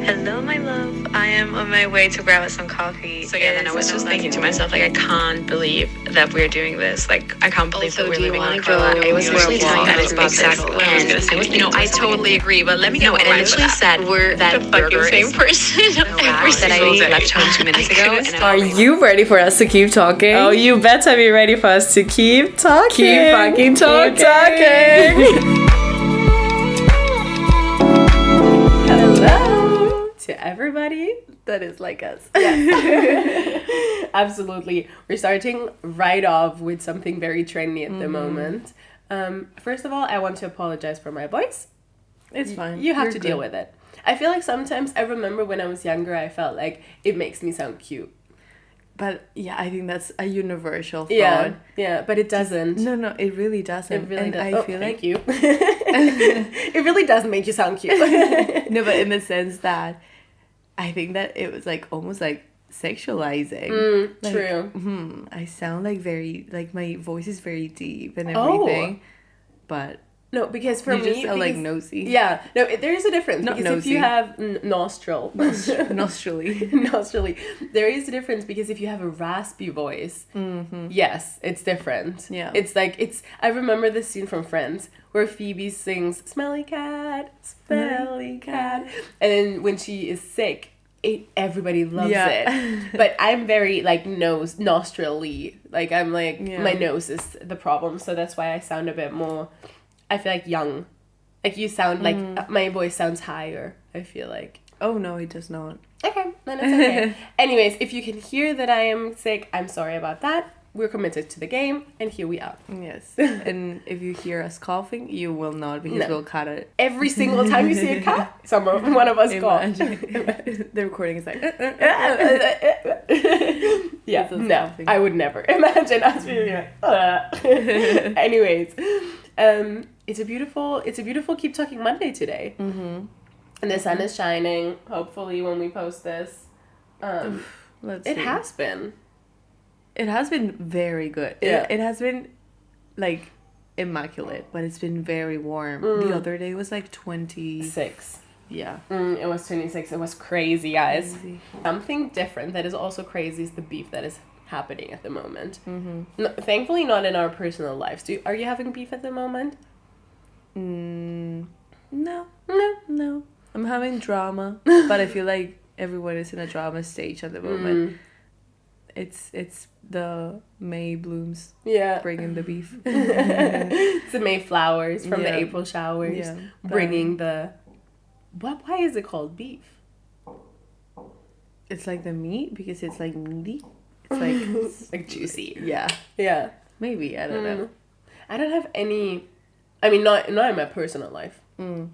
Hello, my love. I am on my way to grab us some coffee. So yeah, then I was just thinking to myself, like, I can't believe that we're doing this. Like, I can't believe that we're living on Carla. I was initially telling that about this, I totally agree, but let me get and initially said we're that the burger fucking same is person. that I left home 2 minutes ago. And Are you ready for us to keep talking? Oh, you better be ready for us to keep talking. Keep fucking talking. Keep talking. Hello to everybody that is like us. Yes. Absolutely. We're starting right off with something very trendy at the moment. First of all, I want to apologize for my voice. It's fine. You have to deal with it. I feel like sometimes, I remember when I was younger, I felt like it makes me sound cute. But yeah, I think that's a universal thought. Yeah, but it doesn't. No, it really doesn't. It really does. I feel thank like you. It really does make you sound cute. no, but in the sense that I think that it was like almost like sexualizing. Like, true. I sound like very like my voice is very deep and everything, but. No, because for you me, just sound like nosy. Yeah, no, there is a difference. Not because nosy. if you have nostrily, there is a difference because if you have a raspy voice, yes, it's different. Yeah, it's like I remember this scene from Friends where Phoebe sings "Smelly cat, smelly cat," and then when she is sick, everybody loves it. But I'm very like nostrily, like I'm like my nose is the problem, so that's why I sound a bit more. I feel like young. Like you sound like my voice sounds higher, I feel like. Oh no, it does not. Okay, then it's okay. Anyways, if you can hear that I am sick, I'm sorry about that. We're committed to the game, and here we are. Yes. And if you hear us coughing, you will not because we'll cut it. Every single time you see a cat, one of us cough. The recording is like... Yeah, no, I would never imagine us being like... Anyways, it's a beautiful Keep Talking Monday today. And the sun is shining, hopefully, when we post this. It has been. It has been very good. Yeah. It has been, like, immaculate, but it's been very warm. The other day was, like, 26. Yeah. It was 26. It was crazy, guys. Crazy. Something different that is also crazy is the beef that is happening at the moment. No, thankfully, not in our personal lives. Are you having beef at the moment? No. I'm having drama, but I feel like everyone is in a drama stage at the moment. It's the May blooms. Yeah. Bringing the beef. It's the May flowers from the April showers. Yeah. Bringing the... Why is it called beef? It's like the meat because it's like meaty. It's like juicy. Yeah. Yeah. Maybe. I don't know. I don't have any... I mean, not in my personal life.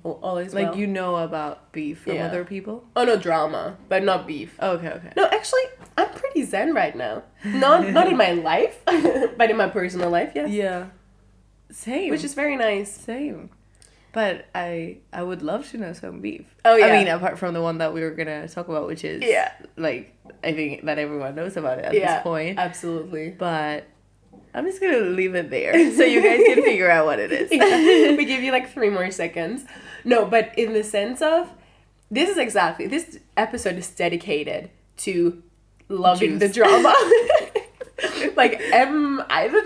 Always like, you know about beef from other people? Oh, no, drama, but not beef. Oh, okay. No, actually, I'm pretty zen right now. Not in my life, but in my personal life, yes. Yeah. Same. Which is very nice. Same. But I would love to know some beef. Oh, yeah. I mean, apart from the one that we were going to talk about, which is, like, I think that everyone knows about it at this point. Absolutely. But... I'm just going to leave it there so you guys can figure out what it is. We give you like 3 more seconds. No, but in the sense of, this episode is dedicated to loving the drama. Like, am I the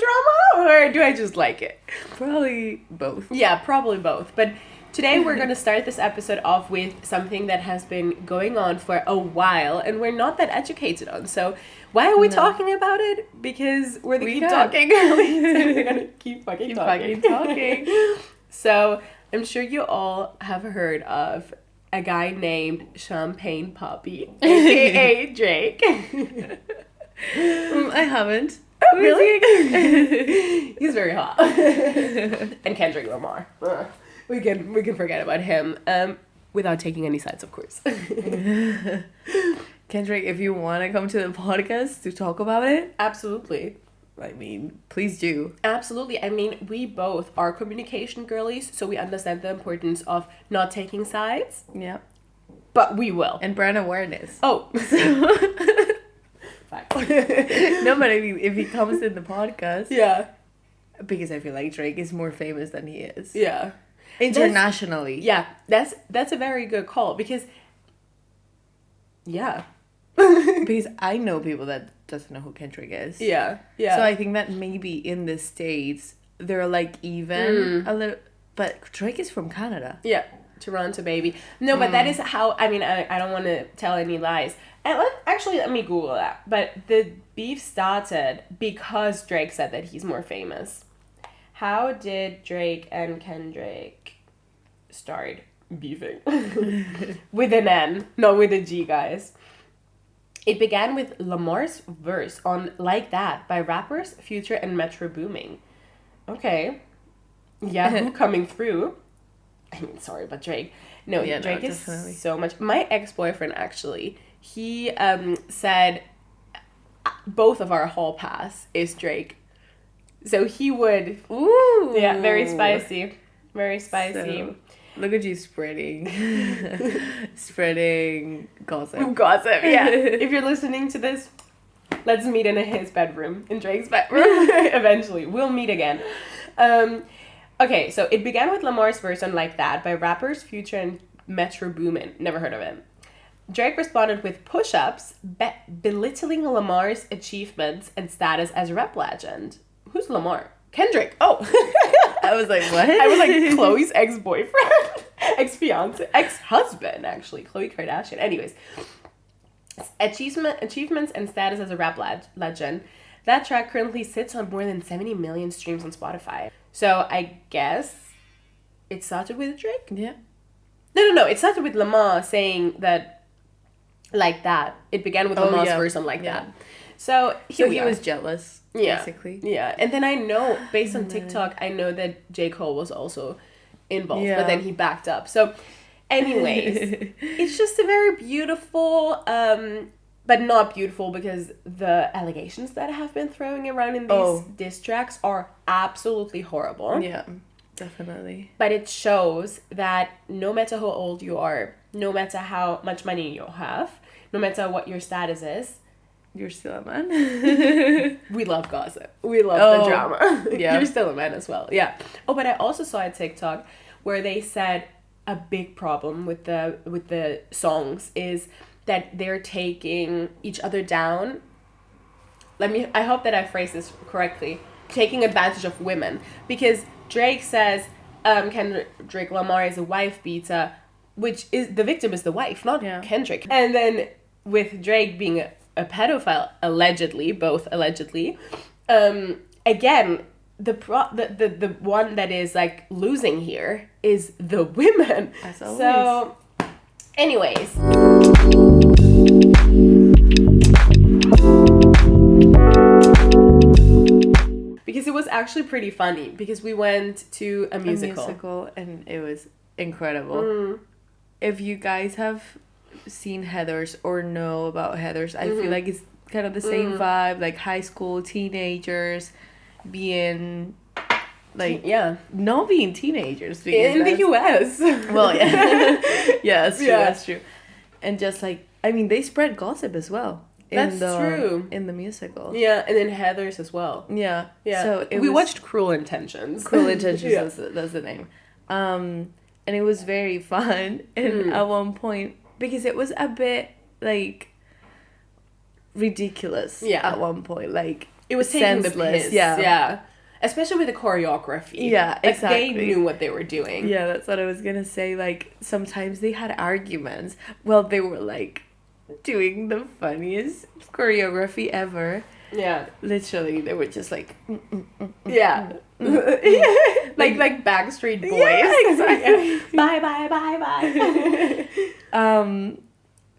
drama or do I just like it? Probably both. Yeah, probably both. But today we're going to start this episode off with something that has been going on for a while and we're not that educated on. So why are we talking about it? Because we're the Keep Talking girlies. So we're going to keep fucking talking. So I'm sure you all have heard of a guy named Champagne Poppy, a.k.a. Drake. I haven't. Oh, really? He's very hot. And Kendrick Lamar. We can forget about him without taking any sides, of course. Kendrick, if you want to come to the podcast to talk about it, absolutely. I mean, please do. Absolutely. I mean, we both are communication girlies, so we understand the importance of not taking sides. Yeah. But we will. And brand awareness. Oh. No, but I mean, if he comes in the podcast. Yeah. Because I feel like Drake is more famous than he is. Yeah. Internationally. That's a very good call because Yeah. Because I know people that doesn't know who Kendrick is. Yeah. Yeah. So I think that maybe in the States, they're like even a little... But Drake is from Canada. Yeah. Toronto, baby. No, but that is how... I mean, I don't want to tell any lies. And let me Google that. But the beef started because Drake said that he's more famous. How did Drake and Kendrick start beefing? With an N, not with a G, guys. It began with Lamar's verse on Like That by rappers Future and Metro Booming. Okay. Yahoo coming through. I mean, sorry, but Drake. No, yeah, Drake is definitely so much. My ex-boyfriend, actually, he said both of our hall pass is Drake. So he would... Ooh! Yeah, very spicy. Very spicy. So, look at you spreading. Spreading gossip. Gossip, yeah. If you're listening to this, let's meet in his bedroom. In Drake's bedroom. Eventually. We'll meet again. Okay, so it began with Lamar's verse on Like That by rappers Future and Metro Boomin. Never heard of him. Drake responded with push-ups, belittling Lamar's achievements and status as a rap legend. Who's Lamar? Kendrick. Oh. I was like, what? I was like, Chloe's ex-boyfriend. Ex-fiance. Ex-husband, actually. Khloe Kardashian. Anyways. Achievements and status as a rap legend. That track currently sits on more than 70 million streams on Spotify. So I guess it started with Drake? Yeah. No. It started with Lamar saying that Like That. It began with Lamar's verse on Like That. So he was jealous, basically. Yeah. And then I know, based on TikTok, I know that J. Cole was also involved, but then he backed up. So anyways, it's just a very beautiful, but not beautiful because the allegations that have been throwing around in these diss tracks are absolutely horrible. Yeah, definitely. But it shows that no matter how old you are, no matter how much money you have, no matter what your status is, you're still a man. We love gossip. We love the drama. Yeah. You're still a man as well. Yeah. Oh, but I also saw a TikTok where they said a big problem with the songs is that they're taking each other down. I hope that I phrased this correctly. Taking advantage of women. Because Drake says Kendrick Lamar is a wife beater, which is the victim is the wife, not Kendrick. And then with Drake being a pedophile, allegedly, both allegedly, again, the one that is like losing here is the women. As always. So, anyways. Because it was actually pretty funny because we went to a musical and it was incredible. If you guys have seen Heathers or know about Heathers, I feel like it's kind of the same vibe, like high school teenagers being like not being teenagers in the US. Well, yeah. Yeah, that's true. And just like, I mean, they spread gossip as well. That's true. In the musical. Yeah, and then Heathers as well. Yeah. Yeah. So we watched Cruel Intentions. Cruel Intentions, that's the name. And it was very fun. And at one point, because it was a bit like ridiculous at one point. Like, it was taking the piss. Yeah. Especially with the choreography. Yeah, exactly. They knew what they were doing. Yeah, that's what I was gonna say. Like, sometimes they had arguments. Well, they were like doing the funniest choreography ever. Yeah. Literally, they were just like... Yeah. Like Backstreet Boys. Yeah, exactly. Bye.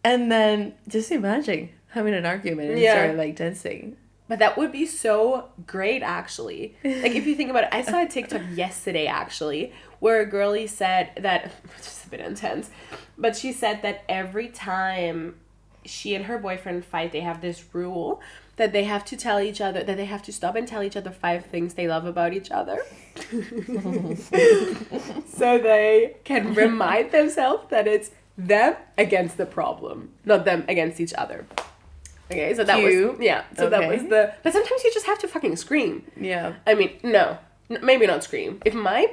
And then just imagine having an argument and starting like dancing. But that would be so great, actually. Like, if you think about it, I saw a TikTok yesterday, actually, where a girlie said that, which is a bit intense, but she said that every time she and her boyfriend fight, they have this rule that they have to tell each other, that they have to stop and tell each other 5 things they love about each other. So they can remind themselves that it's them against the problem, not them against each other. Okay, so that was... Yeah, so that was the... But sometimes you just have to fucking scream. Yeah. I mean, no. Maybe not scream. If I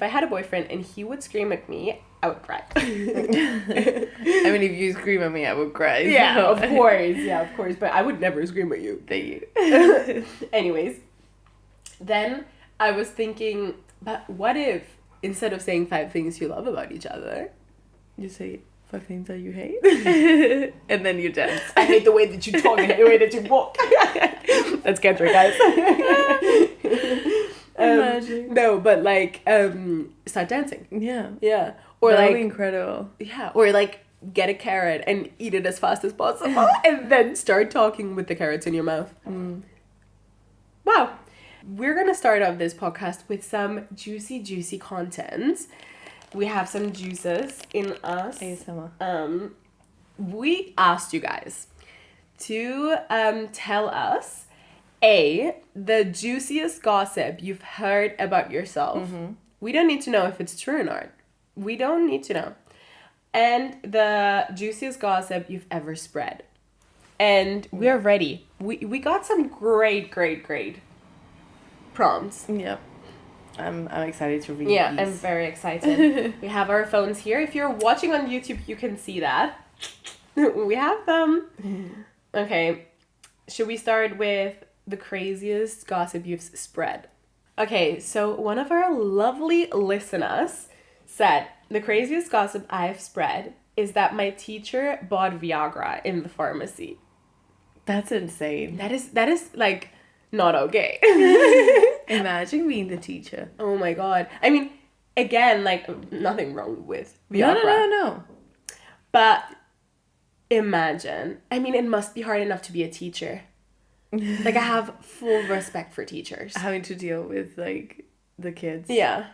had a boyfriend and he would scream at me, I would cry. I mean, if you scream at me, I would cry. Yeah, so. Of course. Yeah, of course. But I would never scream at you. Thank you. Anyways, then I was thinking, but what if instead of saying 5 things you love about each other, you say 5 things that you hate? And then you dance. I hate the way that you talk. I hate the way that you walk. That's Kendra, guys. Imagine. No, but like, start dancing. Yeah. Yeah. Or that like, would be incredible. Yeah. Or like, get a carrot and eat it as fast as possible, and then start talking with the carrots in your mouth. Wow. We're gonna start off this podcast with some juicy content. We have some juices in us. ASMR. We asked you guys to tell us the juiciest gossip you've heard about yourself. We don't need to know if it's true or not. We don't need to know. And the juiciest gossip you've ever spread. And we are ready. We got some great prompts. Yep. I'm excited to read Yeah, these. I'm very excited. We have our phones here. If you're watching on YouTube, you can see that. We have them. Okay. Should we start with the craziest gossip you've spread? Okay, so one of our lovely listeners said, the craziest gossip I've spread is that my teacher bought Viagra in the pharmacy. That's insane. That is like not okay. Imagine being the teacher. Oh my god. I mean, again, like nothing wrong with Viagra. No. But imagine. I mean, it must be hard enough to be a teacher. Like, I have full respect for teachers. Having to deal with, like, the kids. Yeah.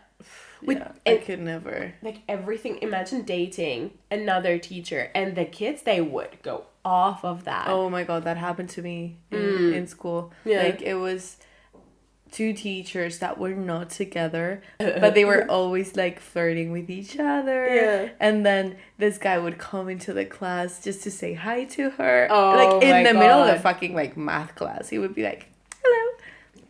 I could never. Like, everything. Imagine dating another teacher, and the kids, they would go off of that. Oh my god, that happened to me in school. Yeah. Like, it was 2 teachers that were not together, but they were always like flirting with each other. Yeah. And then this guy would come into the class just to say hi to her. Oh, like in my the middle of the God. fucking like math class. He would be like, hello.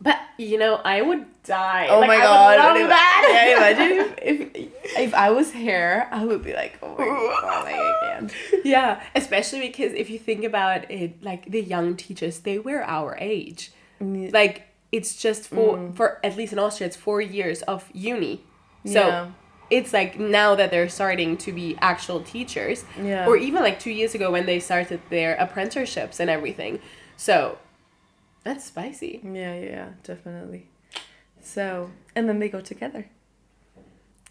But, you know, I would die. Oh like, my I god. would love that. Yeah, imagine if I was her, I would be like, oh my god, like I can't. Yeah, especially because if you think about it, like the young teachers, they were our age. Like, it's just for at least in Austria, it's 4 years of uni. So Yeah. it's like now that they're starting to be actual teachers. Yeah. Or even like 2 years ago when they started their apprenticeships and everything. So that's spicy. Yeah, definitely. So, and then they go together.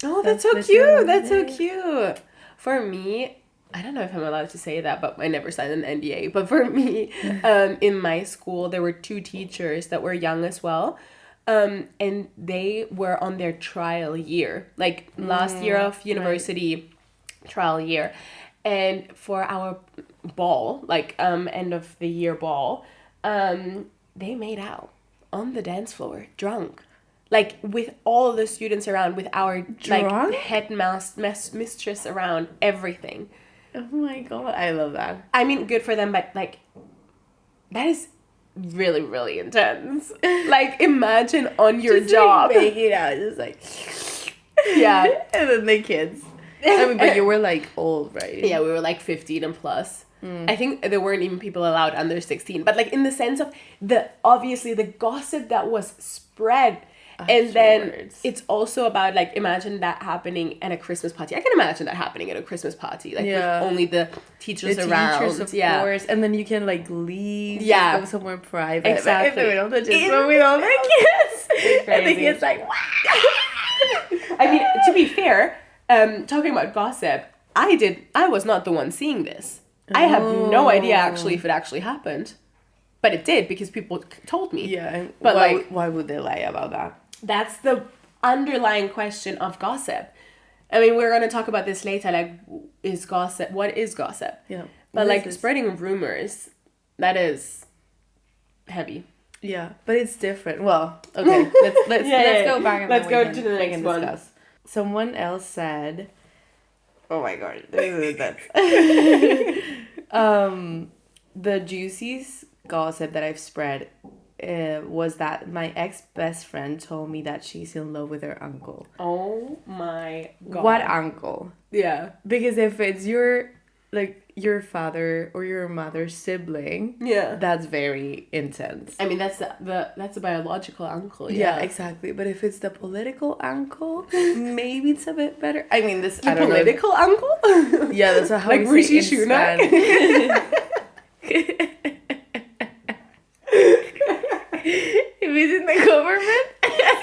Oh, that's That's so cute. literally- That's so yeah. cute. For me, I don't know if I'm allowed to say that, but I never signed an NDA. But for me, in my school, there were 2 teachers that were young as well. And they were on their trial year, like last year of university trial year. And for our ball, like end of the year ball, they made out on the dance floor, drunk. Like, with all the students around, with our, Drunk? like, headmistress around, everything. Oh my god, I love that. I mean, good for them, but, like, that is really, really intense. Like, imagine on your Just, job. like, making out, just like, Yeah. and then the kids. I mean, but you were like old, right? Yeah, we were, like, 15 and plus. I think there weren't even people allowed under 16. But, like, in the sense of obviously, the gossip that was spread. And then Afterwards. it's also about, like, imagine that happening at a Christmas party. I can imagine that happening at a Christmas party. Like, Yeah. with only the teachers The around. teachers, of course, and then you can like leave, Yeah. go somewhere private. Exactly. But in the middle of the gym In room with all the kids, It's and the crazy. kids like, wow. I mean, to be fair, talking about gossip, I was not the one seeing this. I have no idea actually if it actually happened. But it did because people told me. Yeah, But, like, why would they lie about that? That's the underlying question of gossip. I mean, we're going to talk about this later. Like, what is gossip? Yeah, But, What like, is this? spreading rumors, that is heavy. Yeah, but it's different. Well, okay, let's Yeah. go back and Let's then go to the we next can one. discuss. Someone else said, "Oh my god, this is nuts." The juiciest gossip that I've spread was that my ex-best friend told me that she's in love with her uncle. Oh my God. What uncle? Yeah. Because if it's your father or your mother's sibling, that's very intense. I mean, that's a biological uncle. Yeah, exactly. But if it's the political uncle, maybe it's a bit better. I mean, this I don't political know. Uncle? Yeah, that's how like we say Rishi in Sunak. If he's in the government,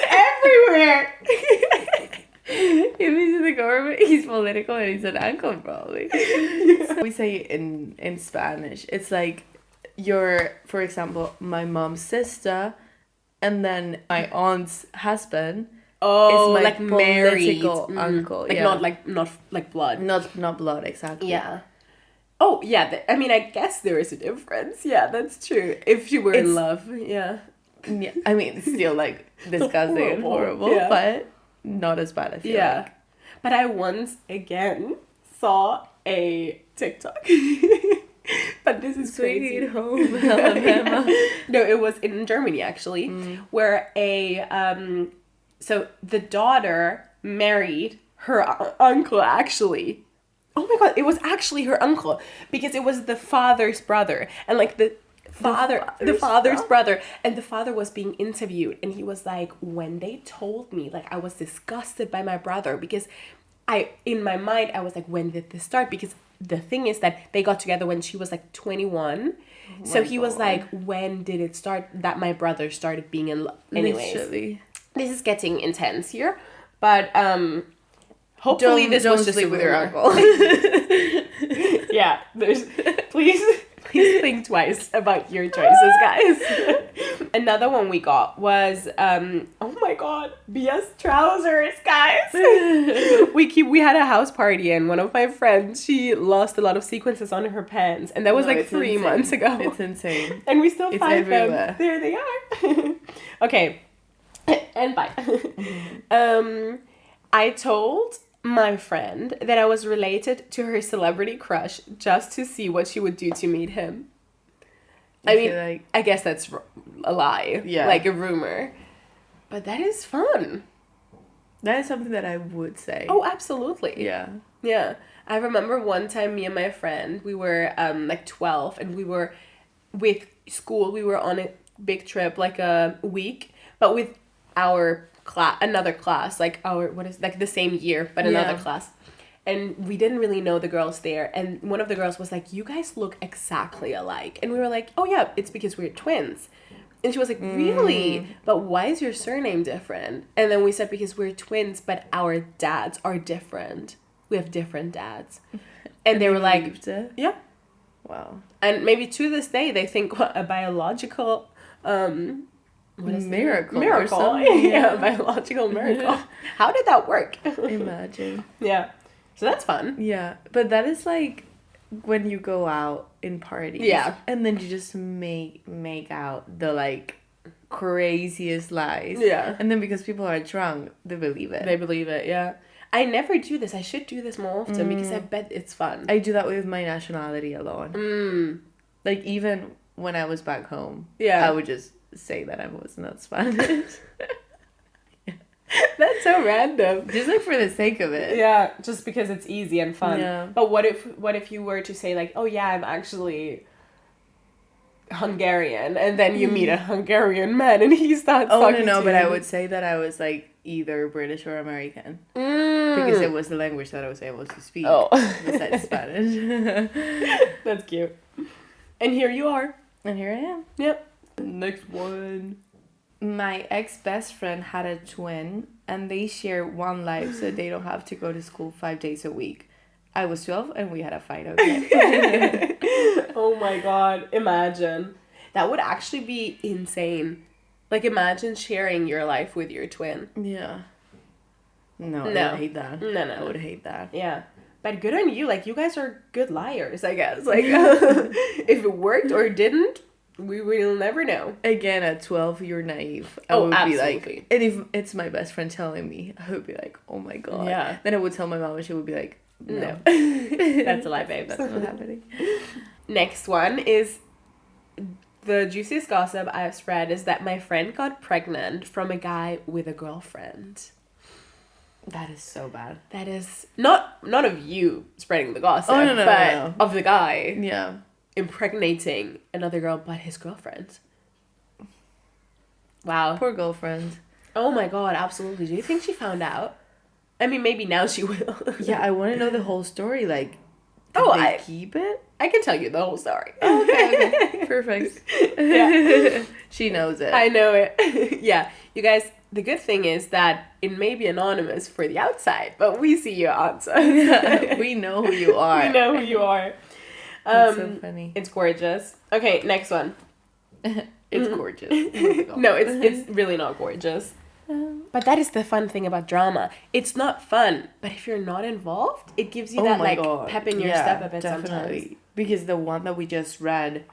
everywhere. If he's in the government, he's political and he's an uncle probably. Yeah. We say in Spanish, it's like for example, my mom's sister, and then my aunt's husband. Oh, is my like political married uncle. Like not like blood. Not blood, exactly. Yeah. Oh yeah. I mean, I guess there is a difference. Yeah, that's true. If you were in love, yeah. Yeah, I mean, it's still like disgusting and horrible, but not as bad. I feel like. But I once again saw a TikTok. But this is crazy. Sweet home Alabama. No, it was in Germany actually, where so the daughter married her uncle actually. Oh my God, it was actually her uncle because it was the father's brother, and like the father's brother, and the father was being interviewed, and he was like, when they told me, like, I was disgusted by my brother because in my mind I was like, when did this start? Because the thing is that they got together when she was like 21. So he was like, when did it start that my brother started being in love? Anyways, literally. This is getting intense here, but hopefully this was just sleep with your uncle. Yeah, please think twice about your choices, guys. Another one we got was oh my God, BS trousers, guys. we had a house party and one of my friends, she lost a lot of sequences on her pants, and that was like 3 months ago. It's insane. And we still find everywhere. them. There they are. Okay. And bye. I told my friend that I was related to her celebrity crush just to see what she would do to meet him. I mean, I guess that's a lie. Yeah. Like a rumor. But that is fun. That is something that I would say. Oh, absolutely. Yeah. Yeah. I remember one time me and my friend, we were like 12, and we were with school. We were on a big trip, like a week, but with our another class, like like the same year, but another class. And we didn't really know the girls there. And one of the girls was like, you guys look exactly alike. And we were like, oh yeah, it's because we're twins. And she was like, really? But why is your surname different? And then we said, because we're twins, but our dads are different. We have different dads. And they were like, yeah. Wow. And maybe to this day, they think a biological miracle. Yeah, biological miracle. How did that work? Imagine. Yeah. So that's fun. Yeah. But that is like when you go out in parties. Yeah. And then you just make out the like craziest lies. Yeah. And then because people are drunk, they believe it. Yeah. I never do this. I should do this more often because I bet it's fun. I do that with my nationality alone. Like even when I was back home, I would just say that I was not Spanish. That's so random. Just like for the sake of it. Yeah, just because it's easy and fun. Yeah. But what if you were to say like, oh yeah, I'm actually Hungarian, and then you meet a Hungarian man and he starts talking to you. But I would say that I was like either British or American. Because it was the language that I was able to speak besides Spanish. That's cute. And here you are. And here I am. Yep. Next one. My ex-best friend had a twin, and they share one life, so they don't have to go to school 5 days a week. I was 12, and we had a fight, okay? Oh my God. Imagine. That would actually be insane. Like, imagine sharing your life with your twin. Yeah. No. I would hate that. No. I would hate that. Yeah. But good on you. Like, you guys are good liars, I guess. Like, if it worked or didn't, we will never know. Again, at 12, you're naive. I would absolutely. Be like, and if it's my best friend telling me, I would be like, oh my God. Yeah. Then I would tell my mom, and she would be like, no. That's a lie, babe. That's not happening. Next one is The juiciest gossip I've spread is that my friend got pregnant from a guy with a girlfriend. That is so bad. That is not of you spreading the gossip, no. of the guy. Yeah. Impregnating another girl but his girlfriend. Wow. Poor girlfriend. Oh my god, absolutely. Do you think she found out? I mean, maybe now she will. Yeah, I want to know the whole story. Like, did they keep it? I can tell you the whole story. Okay. Perfect. Yeah. She knows it. I know it. Yeah. You guys, the good thing is that it may be anonymous for the outside, but we see your answer. We know who you are. We know who you are. That's so funny. It's gorgeous. Okay, next one. It's gorgeous. No, it's really not gorgeous. But that is the fun thing about drama. It's not fun, but if you're not involved, it gives you that pep in your step a bit sometimes. Because the one that we just read,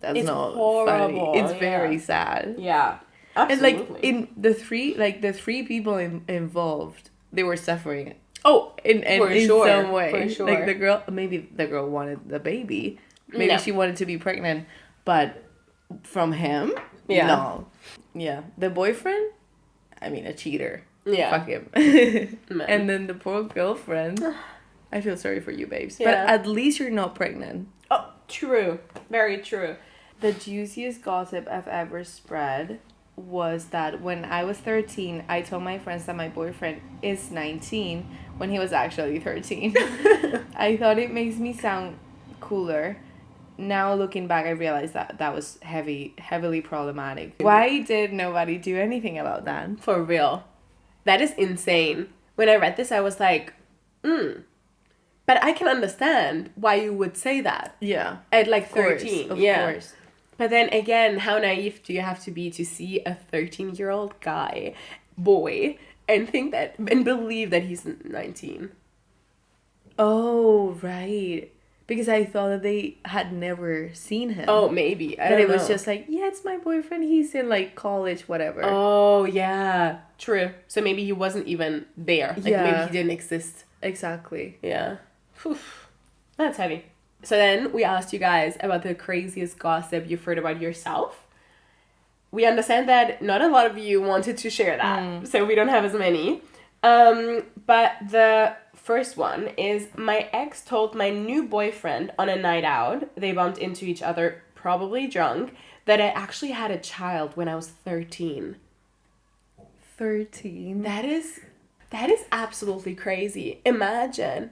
that's not horrible. funny. It's very sad. Yeah, absolutely. And like in the three people involved, they were suffering. Oh, in some way. For sure. Like maybe the girl wanted the baby. Maybe she wanted to be pregnant, but from him, no. Yeah, the boyfriend, I mean, a cheater. Yeah. Fuck him. And then the poor girlfriend, I feel sorry for you, babes. Yeah. But at least you're not pregnant. Oh, true. Very true. The juiciest gossip I've ever spread was that when I was 13, I told my friends that my boyfriend is 19 when he was actually 13. I thought it makes me sound cooler. Now looking back, I realized that was heavily problematic. Why did nobody do anything about that? For real. That is insane. When I read this, I was like, But I can understand why you would say that. Yeah. At like 13. Of course. But then again, how naive do you have to be to see a 13-year-old boy, and believe that he's 19? Oh, right. Because I thought that they had never seen him. Oh, maybe. I don't know. It was just like, yeah, it's my boyfriend. He's in like college, whatever. Oh, yeah. True. So maybe he wasn't even there. Like maybe he didn't exist. Exactly. Yeah. Whew. That's heavy. So then we asked you guys about the craziest gossip you've heard about yourself. We understand that not a lot of you wanted to share that. So we don't have as many. But the first one is my ex told my new boyfriend on a night out, they bumped into each other, probably drunk, that I actually had a child when I was 13. 13? That is absolutely crazy. Imagine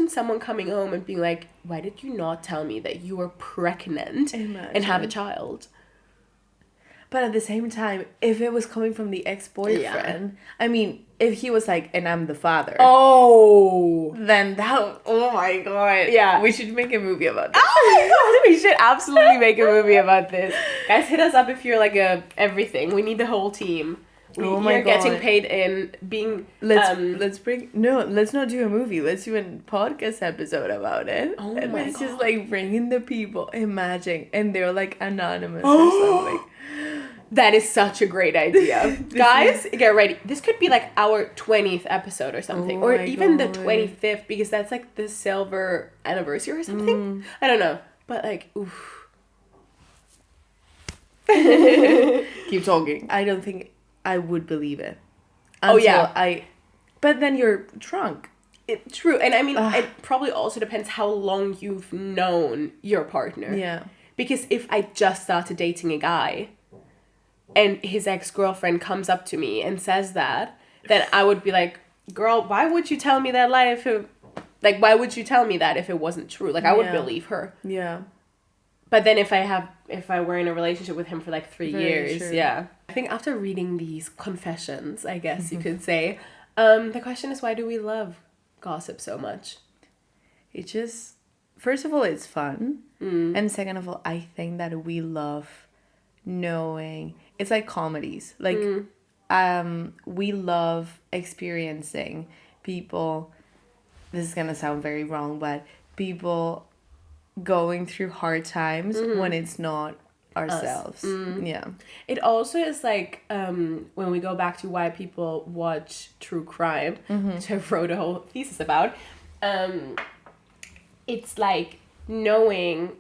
someone coming home and being like, why did you not tell me that you were pregnant and have a child? But at the same time, if it was coming from the ex-boyfriend, I mean, if he was like, and I'm the father. Oh. Then oh my god. Yeah. We should make a movie about this. Oh my god, we should absolutely make a movie about this. Guys, hit us up if you're like everything. We need the whole team. We're getting paid in being... Let's not do a movie. Let's do a podcast episode about it. Oh and my let's god. just like bring in the people. Imagine. And they're like anonymous or something. That is such a great idea. Guys, get ready. This could be like our 20th episode or something. Or even the 25th, because that's like the silver anniversary or something. I don't know. But like, oof. Keep talking. I don't think I would believe it. But then you're drunk. True. And I mean, it probably also depends how long you've known your partner. Yeah. Because if I just started dating a guy and his ex-girlfriend comes up to me and says that, then I would be like, girl, why would you tell me that lie why would you tell me that if it wasn't true? Like, I would believe her. Yeah. But then if I were in a relationship with him for like 3 years, true. yeah. I think after reading these confessions, I guess you could say, the question is, why do we love gossip so much? It just, first of all, it's fun. And second of all, I think that we love knowing, it's like comedies. Like, we love experiencing people, this is gonna sound very wrong, but people going through hard times when it's not ourselves. Yeah. It also is like when we go back to why people watch true crime, which I wrote a whole thesis about, it's like knowing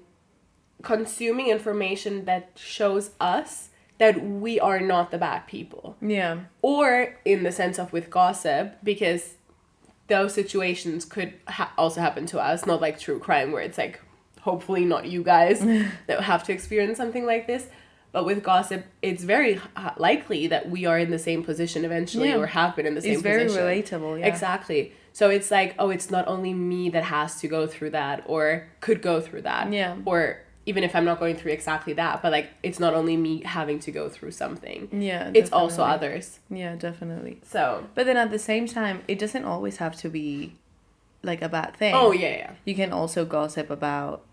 consuming information that shows us that we are not the bad people. Yeah. Or in the sense of with gossip, because those situations could also happen to us, not like true crime where it's like, hopefully not you guys that have to experience something like this. But with gossip, it's very likely that we are in the same position eventually or have been in the same position. It's very relatable, yeah. Exactly. So it's like, oh, it's not only me that has to go through that or could go through that. Yeah. Or even if I'm not going through exactly that, but like, it's not only me having to go through something. Yeah, definitely. It's also others. Yeah, definitely. So. But then at the same time, it doesn't always have to be like a bad thing. Oh, yeah. You can also gossip about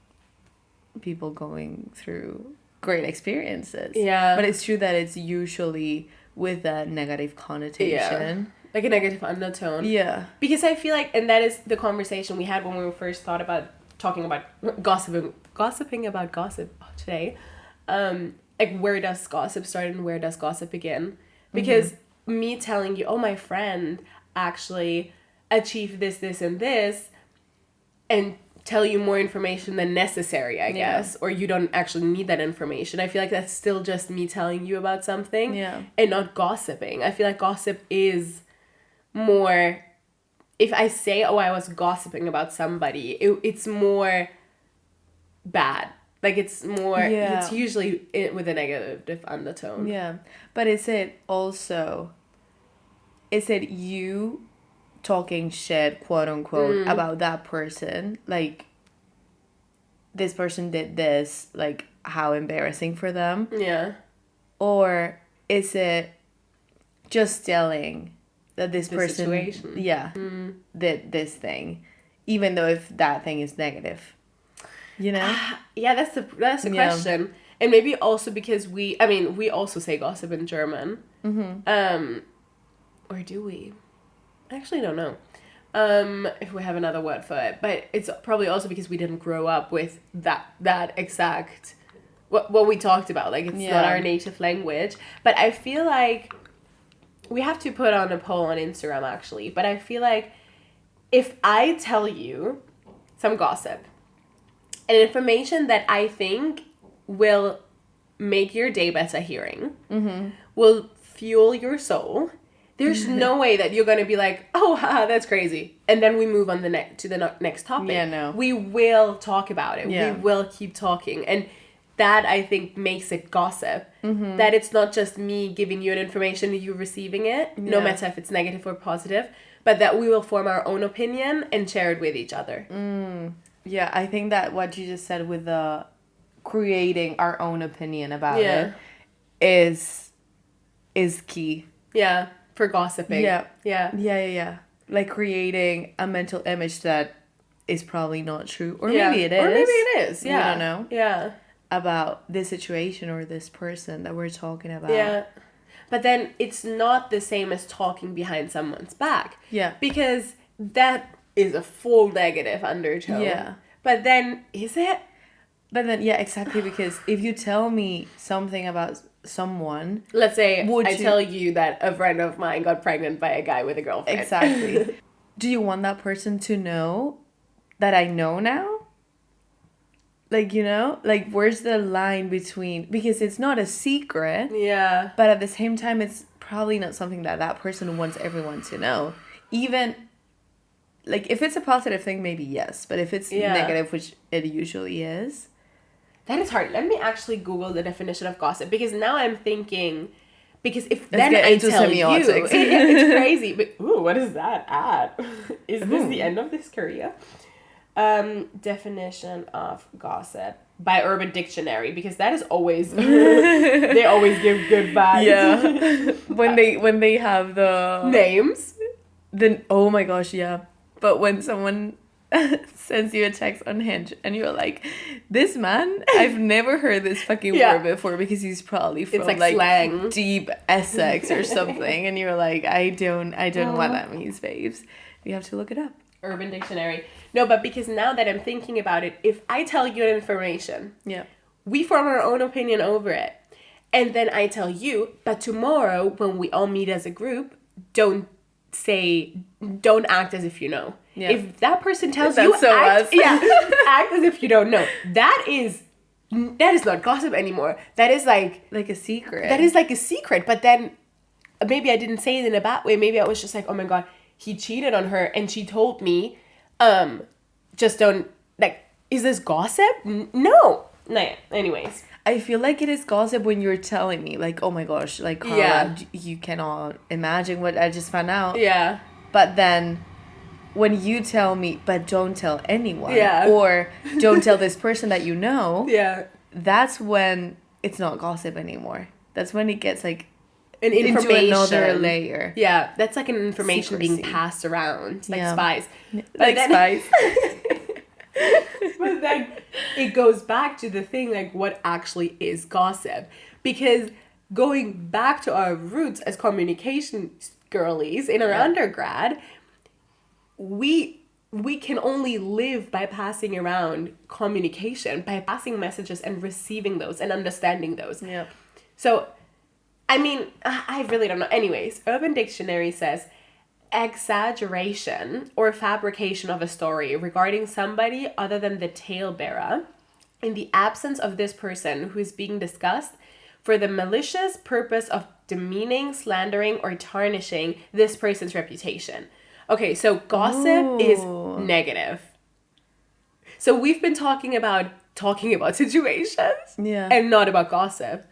people going through great experiences. Yeah. But it's true that it's usually with a negative connotation. Yeah. Like a negative undertone. Yeah. Because I feel like, and that is the conversation we had when we first thought about talking about gossiping about gossip today. Like, where does gossip start and where does gossip begin? Because me telling you, oh, my friend actually achieved this, this, and this, and tell you more information than necessary, I guess, or you don't actually need that information. I feel like that's still just me telling you about something and not gossiping. I feel like gossip is more, if I say, oh, I was gossiping about somebody, it's more bad. Like, it's more, it's usually with a negative undertone. Yeah. But is it you talking shit, quote unquote, about that person? Like, this person did this, like, how embarrassing for them? Yeah. Or is it just telling that this person situation. did this thing, even though if that thing is negative, you know? Yeah, that's the question. And maybe also because we also say gossip in German. Or do we? I actually don't know if we have another word for it, but it's probably also because we didn't grow up with that exact what we talked about. Like, it's not our native language. But I feel like we have to put on a poll on Instagram, actually. But I feel like if I tell you some gossip and information that I think will make your day better hearing, will fuel your soul, there's no way that you're going to be like, oh, haha, that's crazy. And then we move on to the next topic. Yeah, no. We will talk about it. Yeah. We will keep talking. And that, I think, makes it gossip. That it's not just me giving you an information and you receiving it, no matter if it's negative or positive, but that we will form our own opinion and share it with each other. Yeah, I think that what you just said with the creating our own opinion about it is key. Yeah, for gossiping. Yeah. Like, creating a mental image that is probably not true. Or maybe it is. Or maybe it is, yeah. We don't know. Yeah. About this situation or this person that we're talking about. Yeah. But then it's not the same as talking behind someone's back. Yeah. Because that is a full negative undertone. Yeah. But then, is it? But then, yeah, exactly, because if you tell me something about someone... Let's say I tell you that a friend of mine got pregnant by a guy with a girlfriend. Exactly. Do you want that person to know that I know now? Like, you know? Like, where's the line between... Because it's not a secret. Yeah. But at the same time, it's probably not something that person wants everyone to know. Even... Like, if it's a positive thing, maybe yes. But if it's negative, which it usually is... That is hard. Let me actually Google the definition of gossip. Because now I'm thinking... Because if then I tell you... it's crazy. But, ooh, what is that at? Is this the end of this career? Definition of gossip by Urban Dictionary, because that is always they always give good vibes. Yeah. when they have the names. Then oh my gosh, yeah. But when someone sends you a text on Hinge and you're like, this man, I've never heard this fucking word before, because he's probably from like slang. Deep Essex or something, and you're like, I don't know what that means, babes. You have to look it up. Urban Dictionary. No, but because now that I'm thinking about it, if I tell you information, we form our own opinion over it. And then I tell you, but tomorrow when we all meet as a group, don't act as if you know. Yeah. If that person tells you, act as if you don't know. That is that is not gossip anymore. That is like a secret. That is like a secret. But then maybe I didn't say it in a bad way. Maybe I was just like, oh my God, he cheated on her and she told me, just don't, like, is this gossip? No. Nah, anyways. I feel like it is gossip when you're telling me, like, oh my gosh, like, Carla, you cannot imagine what I just found out. Yeah. But then when you tell me, but don't tell anyone. Yeah. Or don't tell this person that you know. Yeah. That's when it's not gossip anymore. That's when it gets, like, an information. into another layer. Yeah. That's like an information Secrecy. being passed around. Like spies. Like spies. But then it goes back to the thing, like, what actually is gossip? Because going back to our roots as communication girlies in our undergrad, we can only live by passing around communication, by passing messages and receiving those and understanding those. Yeah. So, I mean, I really don't know. Anyways, Urban Dictionary says, exaggeration or fabrication of a story regarding somebody other than the talebearer in the absence of this person who is being discussed for the malicious purpose of demeaning, slandering, or tarnishing this person's reputation. Okay, so gossip is negative. So we've been talking about situations and not about gossip.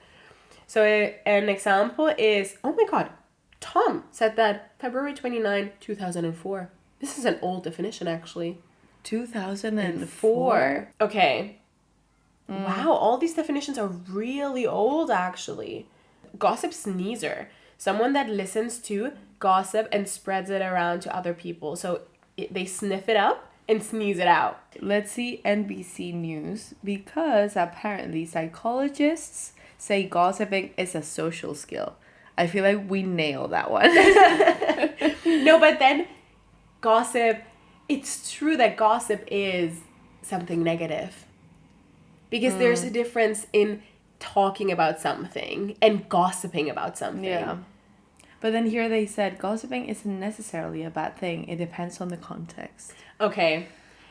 So an example is, oh my God, Tom said that February 29, 2004. This is an old definition, actually. 2004. Okay. Wow, all these definitions are really old, actually. Gossip sneezer. Someone that listens to gossip and spreads it around to other people. So they sniff it up and sneeze it out. Let's see NBC News, because apparently psychologists say gossiping is a social skill. I feel like we nailed that one. No, but then gossip, it's true that gossip is something negative. Because there's a difference in talking about something and gossiping about something. Yeah. But then here they said gossiping isn't necessarily a bad thing. It depends on the context. Okay.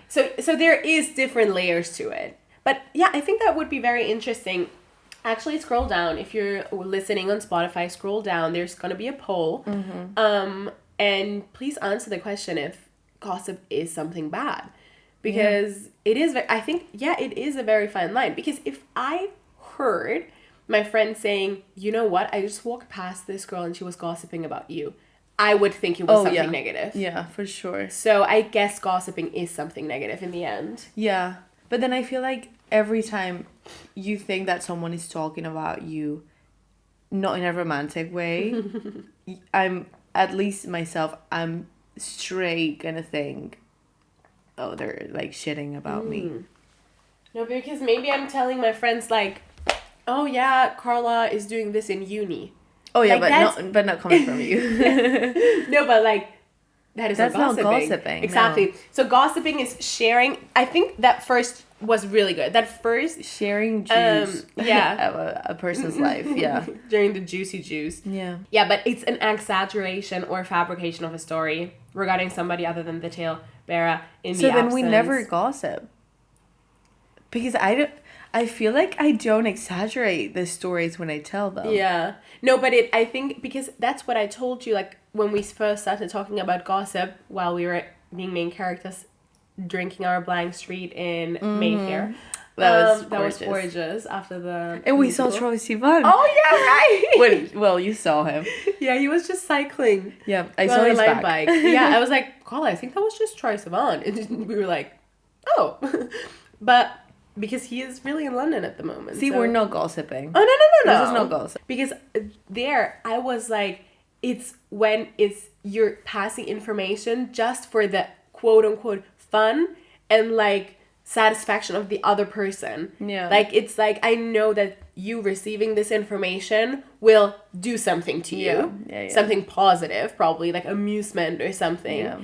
So there is different layers to it. But yeah, I think that would be very interesting. Actually, scroll down. If you're listening on Spotify, scroll down. There's going to be a poll. Mm-hmm. And please answer the question if gossip is something bad. Because it is, I think, it is a very fine line. Because if I heard my friend saying, you know what, I just walked past this girl and she was gossiping about you, I would think it was something negative. Yeah, for sure. So I guess gossiping is something negative in the end. Yeah. But then I feel like every time you think that someone is talking about you, not in a romantic way, I'm, at least myself, I'm straight gonna think, oh, they're like shitting about me. No, because maybe I'm telling my friends like, oh yeah, Carla is doing this in uni. Oh yeah, like, but not coming from you. No, but like that's not gossiping. Exactly. No. So gossiping is sharing. I think that first was really good. That first sharing juice of a person's life. Yeah. During the juicy juice. Yeah. Yeah, but it's an exaggeration or fabrication of a story regarding somebody other than the talebearer in the absence. So then we never gossip. Because I feel like I don't exaggerate the stories when I tell them. Yeah. No, but I think because that's what I told you, like, when we first started talking about gossip while we were being main characters drinking our blank street in Mayfair. That was gorgeous after the And we saw Troye Sivan. Oh, yeah, right. Well, you saw him. Yeah, he was just cycling. Yeah, I saw his back. Bike. Yeah, I was like, Carla, I think that was just Troye Sivan. And we were like, oh. But because he is really in London at the moment. See, we're not gossiping. Oh, no. This is no gossip. Because there, I was like, it's when you're passing information just for the quote-unquote fun and, like, satisfaction of the other person. Yeah. Like, it's like, I know that you receiving this information will do something to you. Yeah. Something positive, probably, like amusement or something. Yeah.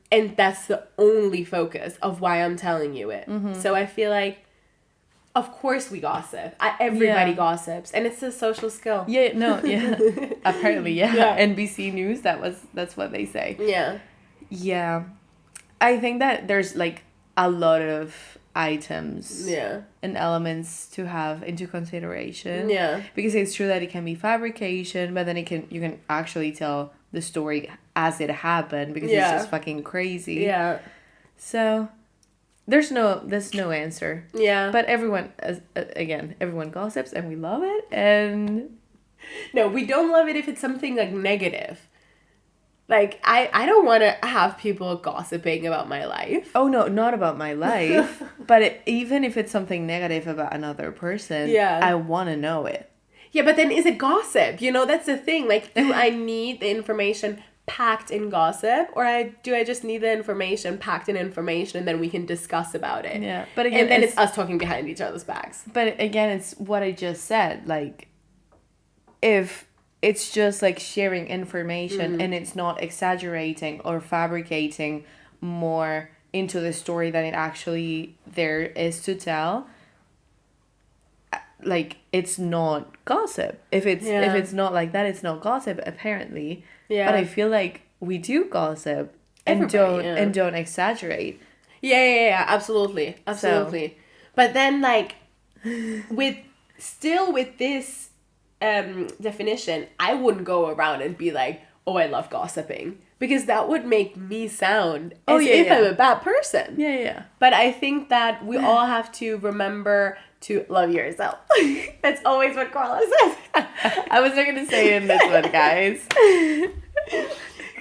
And that's the only focus of why I'm telling you it. Mm-hmm. So I feel like, of course we gossip. Everybody gossips. And it's a social skill. Yeah, no, yeah. Apparently, yeah. NBC News, that's what they say. Yeah. Yeah. I think that there's, like, a lot of items and elements to have into consideration. Yeah. Because it's true that it can be fabrication, but then you can actually tell the story as it happened, because it's just fucking crazy. Yeah. So there's no answer. Yeah. But everyone gossips and we love it. And no, we don't love it if it's something like negative. Like, I don't want to have people gossiping about my life. Oh, no, not about my life. But even if it's something negative about another person, I want to know it. Yeah, but then is it gossip? You know, that's the thing. Like, do I need the information packed in gossip? Or do I just need the information packed in information and then we can discuss about it? Yeah. But again, and then it's us talking behind each other's backs. But again, it's what I just said. Like, if it's just like sharing information and it's not exaggerating or fabricating more into the story than it actually there is to tell, like, it's not gossip. If it's not like that, it's not gossip, apparently. But I feel like we do gossip and don't exaggerate. Yeah, absolutely. So. But then, like, with this definition, I wouldn't go around and be like, oh, I love gossiping, because that would make me sound as if I'm a bad person. Yeah. But I think that we all have to remember to love yourself. That's always what Carla says. I was not going to say it in this one, guys.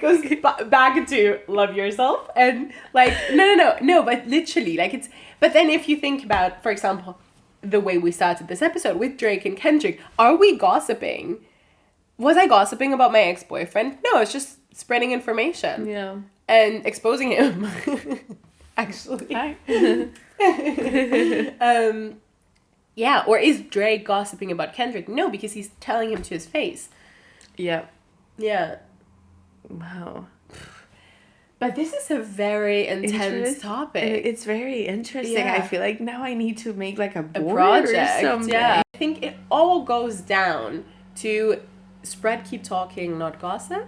Goes back to love yourself, and like no, but literally, like, it's. But then if you think about, for example, the way we started this episode with Drake and Kendrick, are we gossiping? Was I gossiping about my ex-boyfriend? No, it's just spreading information. Yeah. And exposing him. Actually. Yeah, or is Drake gossiping about Kendrick? No, because he's telling him to his face. Yeah. Yeah. Wow. But this is a very intense topic. It's very interesting. Yeah. I feel like now I need to make like a project or something. Yeah. I think it all goes down to keep talking, not gossip.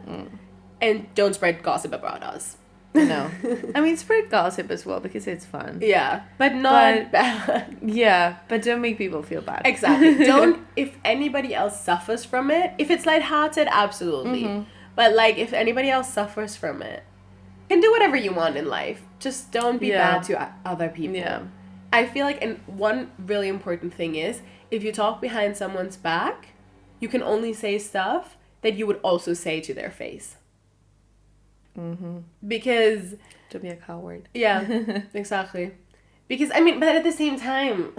And don't spread gossip about us. No. I mean, spread gossip as well, because it's fun. Yeah. But not bad. Yeah. But don't make people feel bad. Exactly. Don't, if anybody else suffers from it, if it's lighthearted, absolutely. But like, if anybody else suffers from it, you can do whatever you want in life. Just don't be bad to other people. Yeah. I feel like, and one really important thing is, if you talk behind someone's back, you can only say stuff that you would also say to their face. Because... Don't be a coward. Yeah, exactly. Because, I mean, but at the same time...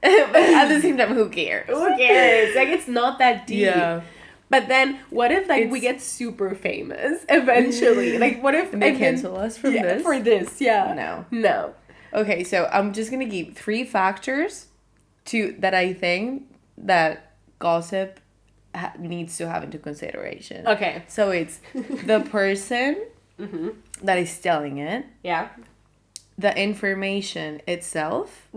who cares? Who cares? Like, it's not that deep. Yeah. But then, what if, like, we get super famous eventually? Like, what if... And they cancel us from this? For this, yeah. No. Okay, so I'm just going to give 3 factors that I think that gossip needs to have into consideration. Okay. So it's the person that is telling it. Yeah. The information itself.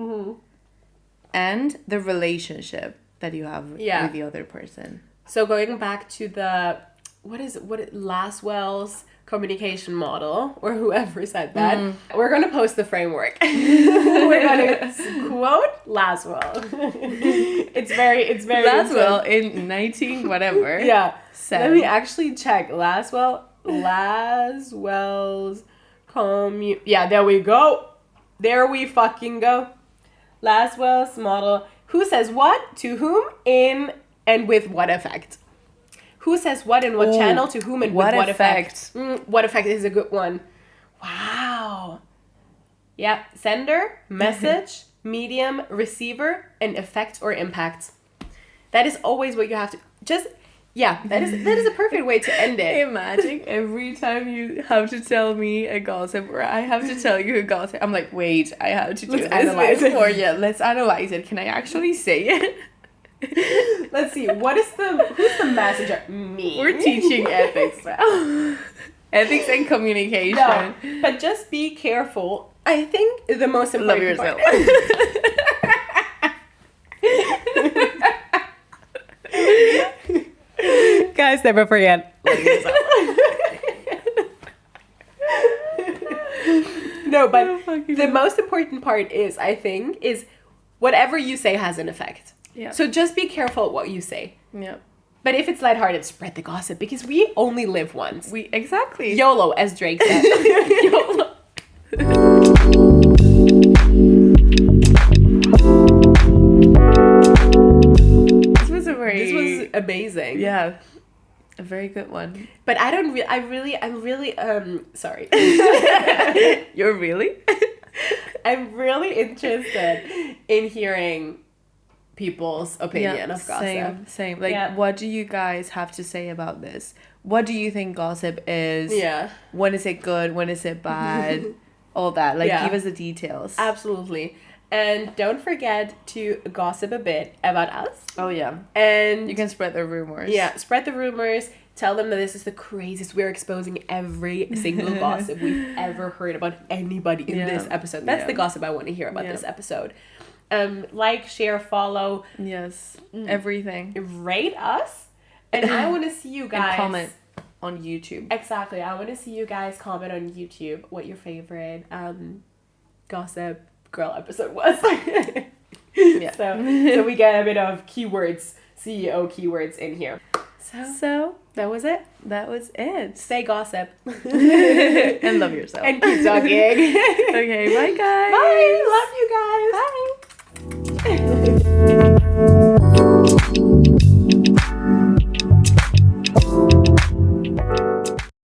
And the relationship that you have with the other person. So going back to the, what Lasswell's communication model, or whoever said that, we're going to post the framework. We're going to quote Lasswell. It's very Lasswell in 19 whatever. Yeah. Said. Let me actually check. Lasswell's yeah, there we go. There we fucking go. Lasswell's model. Who says what to whom in and with what effect? Who says what in what channel to whom and with what effect? What effect is a good one. Wow. Yeah. Sender, message, medium, receiver, and effect or impact. That is always what you have to just. Yeah, that is a perfect way to end it. Imagine every time you have to tell me a gossip, or I have to tell you a gossip, I'm like, wait, I have to do this for you. Let's analyze it. Can I actually say it? Let's see. Who's the messenger? Me. We're teaching ethics now. Ethics and communication. No, but just be careful. I think the most important Love yourself. Guys, never forget. Love yourself. No, but the most important part is, I think, is whatever you say has an effect. Yeah. So just be careful what you say. Yeah. But if it's lighthearted, spread the gossip because we only live once. Exactly. YOLO, as Drake said. YOLO. This was amazing. Yeah. A very good one. But I'm really sorry. You're really? I'm really interested in hearing people's opinion of gossip. Same. Like, what do you guys have to say about this? What do you think gossip is? Yeah. When is it good? When is it bad? All that. Like, give us the details. Absolutely. And don't forget to gossip a bit about us. Oh, yeah. And you can spread the rumors. Yeah, spread the rumors. Tell them that this is the craziest. We're exposing every single gossip we've ever heard about anybody in this episode. That's the gossip I want to hear about this episode. Like, share, follow. Yes. Everything. Rate us. And I want to see you guys. And comment on YouTube. Exactly. I want to see you guys comment on YouTube what your favorite Gossip Girl episode was. So we get a bit of keywords, CEO keywords in here. So that was it. That was it. Stay gossip. And love yourself. And keep talking. Okay, bye guys. Bye. Love you guys. Bye.